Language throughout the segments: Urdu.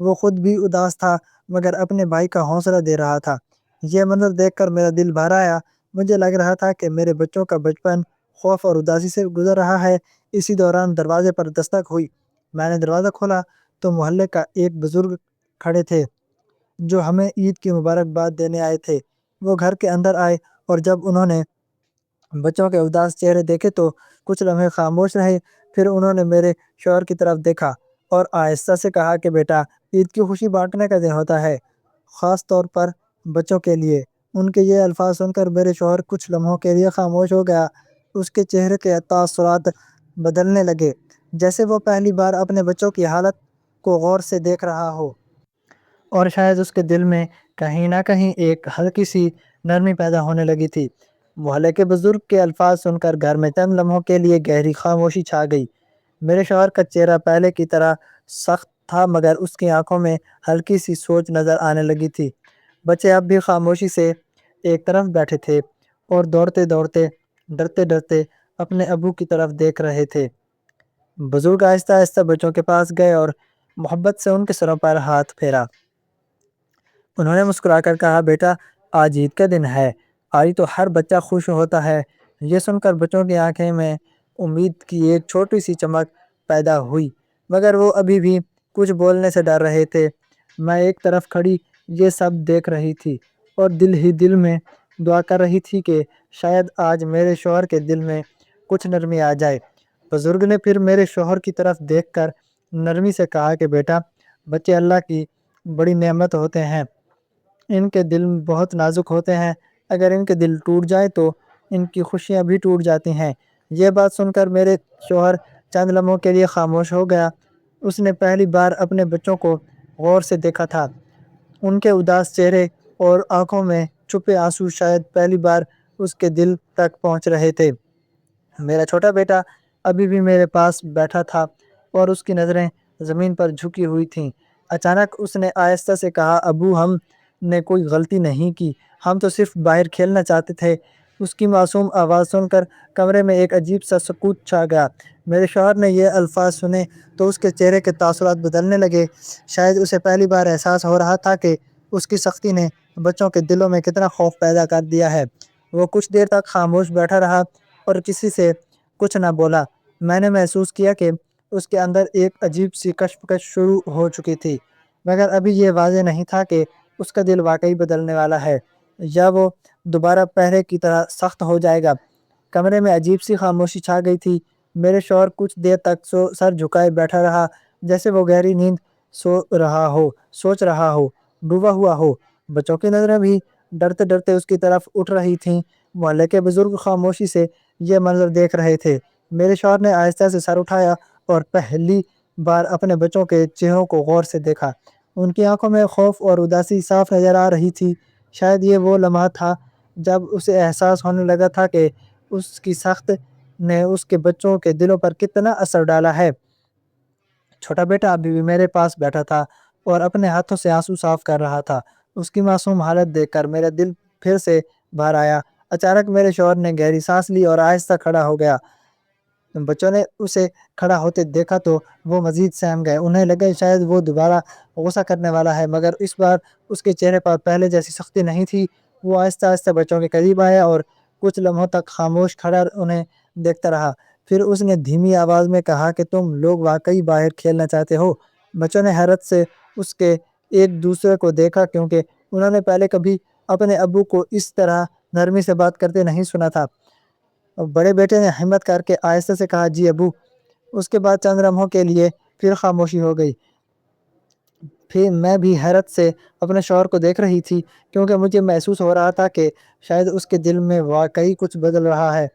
وہ خود بھی اداس تھا مگر اپنے بھائی کا حوصلہ دے رہا تھا۔ یہ منظر دیکھ کر میرا دل بھر آیا۔ مجھے لگ رہا تھا کہ میرے بچوں کا بچپن خوف اور اداسی سے گزر رہا ہے۔ اسی دوران دروازے پر دستک ہوئی۔ میں نے دروازہ کھولا تو محلے کا ایک بزرگ کھڑے تھے جو ہمیں عید کی مبارکباد دینے آئے تھے۔ وہ گھر کے اندر آئے اور جب انہوں نے بچوں کے اداس چہرے دیکھے تو کچھ لمحے خاموش رہے۔ پھر انہوں نے میرے شوہر کی طرف دیکھا اور آہستہ سے کہا کہ بیٹا، عید کی خوشی بانٹنے کا دن ہوتا ہے، خاص طور پر بچوں کے لیے۔ ان کے یہ الفاظ سن کر میرے شوہر کچھ لمحوں کے لیے خاموش ہو گیا۔ اس کے چہرے کے تاثرات بدلنے لگے جیسے وہ پہلی بار اپنے بچوں کی حالت کو غور سے دیکھ رہا ہو، اور شاید اس کے دل میں کہیں نہ کہیں ایک ہلکی سی نرمی پیدا ہونے لگی تھی۔ محلے کے بزرگ کے الفاظ سن کر گھر میں چند لمحوں کے لیے گہری خاموشی چھا گئی۔ میرے شوہر کا چہرہ پہلے کی طرح سخت تھا مگر اس کی آنکھوں میں ہلکی سی سوچ نظر آنے لگی تھی۔ بچے اب بھی خاموشی سے ایک طرف بیٹھے تھے اور دوڑتے دوڑتے ڈرتے ڈرتے اپنے ابو کی طرف دیکھ رہے تھے۔ بزرگ آہستہ آہستہ بچوں کے پاس گئے اور محبت سے ان کے سروں پر ہاتھ پھیرا۔ انہوں نے مسکرا کر کہا، بیٹا، آج عید کا دن ہے، آج تو ہر بچہ خوش ہوتا ہے۔ یہ سن کر بچوں کی آنکھیں میں امید کی ایک چھوٹی سی چمک پیدا ہوئی مگر وہ ابھی بھی کچھ بولنے سے ڈر رہے تھے۔ میں ایک طرف کھڑی یہ سب دیکھ رہی تھی اور دل ہی دل میں دعا کر رہی تھی کہ شاید آج میرے شوہر کے دل میں کچھ نرمی آ جائے۔ بزرگ نے پھر میرے شوہر کی طرف دیکھ کر نرمی سے کہا کہ بیٹا، بچے اللہ کی بڑی نعمت ہوتے ہیں، ان کے دل بہت نازک ہوتے ہیں، اگر ان کے دل ٹوٹ جائے تو ان کی خوشیاں بھی ٹوٹ جاتی ہیں۔ یہ بات سن کر میرے شوہر چند لمحوں کے لیے خاموش ہو گیا۔ اس نے پہلی بار اپنے بچوں کو غور سے دیکھا تھا۔ ان کے اداس چہرے اور آنکھوں میں چھپے آنسو شاید پہلی بار اس کے دل تک پہنچ رہے تھے۔ میرا چھوٹا بیٹا ابھی بھی میرے پاس بیٹھا تھا اور اس کی نظریں زمین پر جھکی ہوئی تھیں۔ اچانک اس نے آہستہ سے کہا، ابو، ہم نے کوئی غلطی نہیں کی، ہم تو صرف باہر کھیلنا چاہتے تھے۔ اس کی معصوم آواز سن کر کمرے میں ایک عجیب سا سکوت چھا گیا۔ میرے شوہر نے یہ الفاظ سنے تو اس کے چہرے کے تاثرات بدلنے لگے۔ شاید اسے پہلی بار احساس ہو رہا تھا کہ اس کی سختی نے بچوں کے دلوں میں کتنا خوف پیدا کر دیا ہے۔ وہ کچھ دیر تک خاموش بیٹھا رہا اور کسی سے کچھ نہ بولا۔ میں نے محسوس کیا کہ اس کے اندر ایک عجیب سی کشمکش شروع ہو چکی تھی مگر ابھی یہ واضح نہیں تھا کہ اس کا دل واقعی بدلنے والا ہے یا وہ دوبارہ پہلے کی طرح سخت ہو جائے گا۔ کمرے میں عجیب سی خاموشی چھا گئی تھی۔ میرے شوہر کچھ دیر تک سر جھکائے بیٹھا رہا جیسے وہ گہری نیند سوچ رہا ہو، ڈوبا ہوا ہو۔ بچوں کی نظریں بھی ڈرتے ڈرتے اس کی طرف اٹھ رہی تھیں۔ محلے کے بزرگ خاموشی سے یہ منظر دیکھ رہے تھے۔ میرے شوہر نے آہستہ سے سر اٹھایا اور پہلی بار اپنے بچوں کے چہروں کو غور سے دیکھا۔ ان کی آنکھوں میں خوف اور اداسی صاف نظر آ رہی تھی۔ شاید یہ وہ لمحہ تھا جب اسے احساس ہونے لگا تھا کہ اس کی سخت نے اس کے بچوں کے دلوں پر کتنا اثر ڈالا ہے۔ چھوٹا بیٹا ابھی بھی میرے پاس بیٹھا تھا اور اپنے ہاتھوں سے آنسو صاف کر رہا تھا۔ اس کی معصوم حالت دیکھ کر میرا دل پھر سے بھر آیا۔ اچانک میرے شوہر نے گہری سانس لی اور آہستہ کھڑا ہو گیا۔ بچوں نے اسے کھڑا ہوتے دیکھا تو وہ مزید سہم گئے۔ انہیں لگا شاید وہ دوبارہ غصہ کرنے والا ہے مگر اس بار اس کے چہرے پر پہلے جیسی سختی نہیں تھی۔ وہ آہستہ آہستہ بچوں کے قریب آیا اور کچھ لمحوں تک خاموش کھڑا انہیں دیکھتا رہا۔ پھر اس نے دھیمی آواز میں کہا کہ تم لوگ واقعی باہر کھیلنا چاہتے ہو۔ بچوں نے حیرت سے اس کے ایک دوسرے کو دیکھا کیونکہ انہوں نے پہلے کبھی اپنے ابو کو اس طرح نرمی سے بات کرتے نہیں سنا تھا۔ بڑے بیٹے نے ہمت کر کے آہستہ سے کہا، جی ابو۔ اس کے بعد چند لمحوں کے لیے پھر خاموشی ہو گئی۔ پھر میں بھی حیرت سے اپنے شوہر کو دیکھ رہی تھی کیونکہ مجھے محسوس ہو رہا تھا کہ شاید اس کے دل میں واقعی کچھ بدل رہا ہے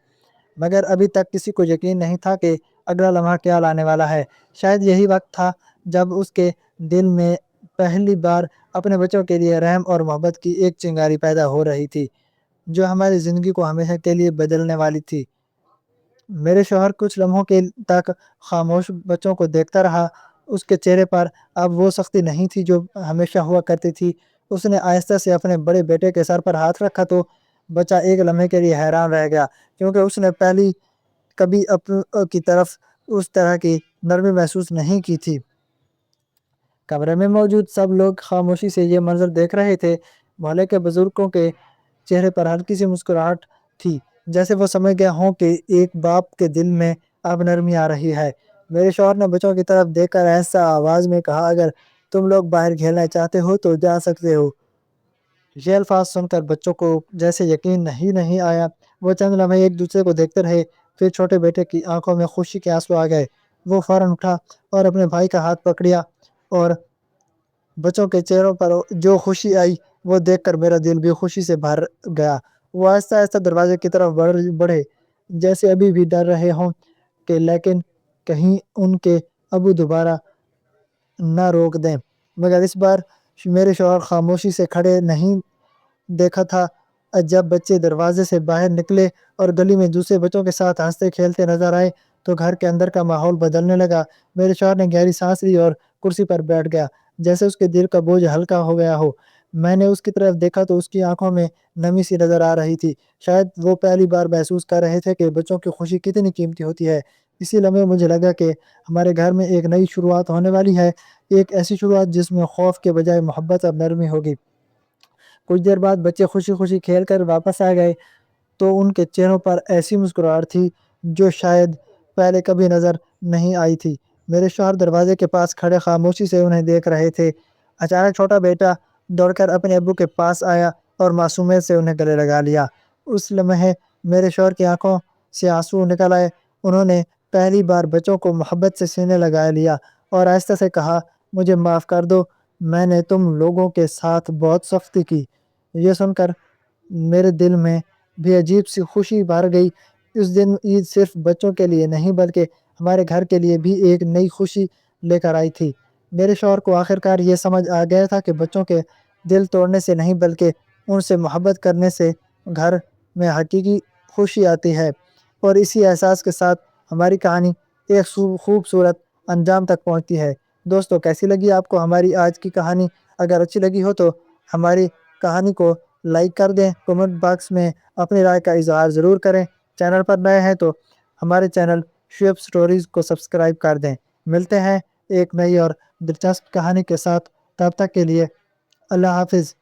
مگر ابھی تک کسی کو یقین نہیں تھا کہ اگلا لمحہ کیا لانے والا ہے۔ شاید یہی وقت تھا جب اس کے دل میں پہلی بار اپنے بچوں کے لیے رحم اور محبت کی ایک چنگاری پیدا ہو رہی تھی جو ہماری زندگی کو ہمیشہ کے لیے بدلنے والی تھی۔ میرے شوہر کچھ لمحوں کے تک خاموش بچوں کو دیکھتا رہا۔ اس کے چہرے پر اب وہ سختی نہیں تھی جو ہمیشہ ہوا کرتی تھی۔ اس نے آہستہ سے اپنے بڑے بیٹے کے سر پر ہاتھ رکھا تو بچہ ایک لمحے کے لیے حیران رہ گیا کیونکہ اس نے پہلی کبھی اپنی کی طرف اس طرح کی نرمی محسوس نہیں کی تھی۔ کمرے میں موجود سب لوگ خاموشی سے یہ منظر دیکھ رہے تھے۔ محلے کے بزرگوں کے چہرے پر ہلکی سی مسکراہٹ تھی، جیسے وہ سمجھ گئے ہوں کہ ایک باپ کے دل میں اب نرمی آ رہی ہے۔ میرے شوہر نے بچوں کی طرف دیکھ کر ایسا آواز میں کہا، اگر تم لوگ باہر کھیلنا چاہتے ہو تو جا سکتے ہو۔ یہ الفاظ سن کر بچوں کو جیسے یقین ہی نہیں آیا۔ وہ چند لمحے ایک دوسرے کو دیکھتے رہے، پھر چھوٹے بیٹے کی آنکھوں میں خوشی کے آنسو آ گئے۔ وہ فوراً اٹھا اور اپنے بھائی کا ہاتھ پکڑیا، اور بچوں کے چہروں پر جو خوشی آئی وہ دیکھ کر میرا دل بھی خوشی سے بھر گیا۔ وہ آہستہ آہستہ دروازے کی طرف بڑھے، جیسے ابھی بھی ڈر رہے ہوں کہ لیکن کہیں ان کے ابو دوبارہ نہ روک دیں۔ مگر اس بار میرے شوہر خاموشی سے کھڑے نہیں دیکھا تھا۔ جب بچے دروازے سے باہر نکلے اور گلی میں دوسرے بچوں کے ساتھ ہنستے کھیلتے نظر آئے تو گھر کے اندر کا ماحول بدلنے لگا۔ میرے شوہر نے گہری سانس لی اور کرسی پر بیٹھ گیا، جیسے اس کے دل کا بوجھ ہلکا ہو گیا ہو۔ میں نے اس کی طرف دیکھا تو اس کی آنکھوں میں نمی سی نظر آ رہی تھی۔ شاید وہ پہلی بار محسوس کر رہے تھے کہ بچوں کی خوشی کتنی قیمتی ہوتی ہے۔ اسی لمحے مجھے لگا کہ ہمارے گھر میں ایک نئی شروعات ہونے والی ہے، ایک ایسی شروعات جس میں خوف کے بجائے محبت اور نرمی ہوگی۔ کچھ دیر بعد بچے خوشی خوشی کھیل کر واپس آ گئے تو ان کے چہروں پر ایسی مسکراہٹ تھی جو شاید پہلے کبھی نظر نہیں آئی تھی۔ میرے شوہر دروازے کے پاس کھڑے خاموشی سے انہیں دیکھ رہے تھے۔ اچانک چھوٹا بیٹا دوڑ کر اپنے ابو کے پاس آیا اور معصومیت سے انہیں گلے لگا لیا۔ اس لمحے میرے شوہر کی آنکھوں سے آنسو نکل آئے۔ انہوں نے پہلی بار بچوں کو محبت سے سینے لگا لیا اور آہستہ سے کہا، مجھے معاف کر دو، میں نے تم لوگوں کے ساتھ بہت سختی کی۔ یہ سن کر میرے دل میں بھی عجیب سی خوشی بھر گئی۔ اس دن عید صرف بچوں کے لیے نہیں بلکہ ہمارے گھر کے لیے بھی ایک نئی خوشی لے کر آئی تھی۔ میرے شوہر کو آخرکار یہ سمجھ آ گیا تھا کہ بچوں کے دل توڑنے سے نہیں بلکہ ان سے محبت کرنے سے گھر میں حقیقی خوشی آتی ہے۔ اور اسی احساس کے ساتھ ہماری کہانی ایک خوبصورت انجام تک پہنچتی ہے۔ دوستو، کیسی لگی آپ کو ہماری آج کی کہانی؟ اگر اچھی لگی ہو تو ہماری کہانی کو لائک کر دیں، کمنٹ باکس میں اپنی رائے کا اظہار ضرور کریں۔ چینل پر نئے ہیں تو ہمارے چینل شعیب سٹوریز کو سبسکرائب کر دیں۔ ملتے ہیں ایک نئی اور دلچسپ کہانی کے ساتھ، تب تک کے لیے اللہ حافظ۔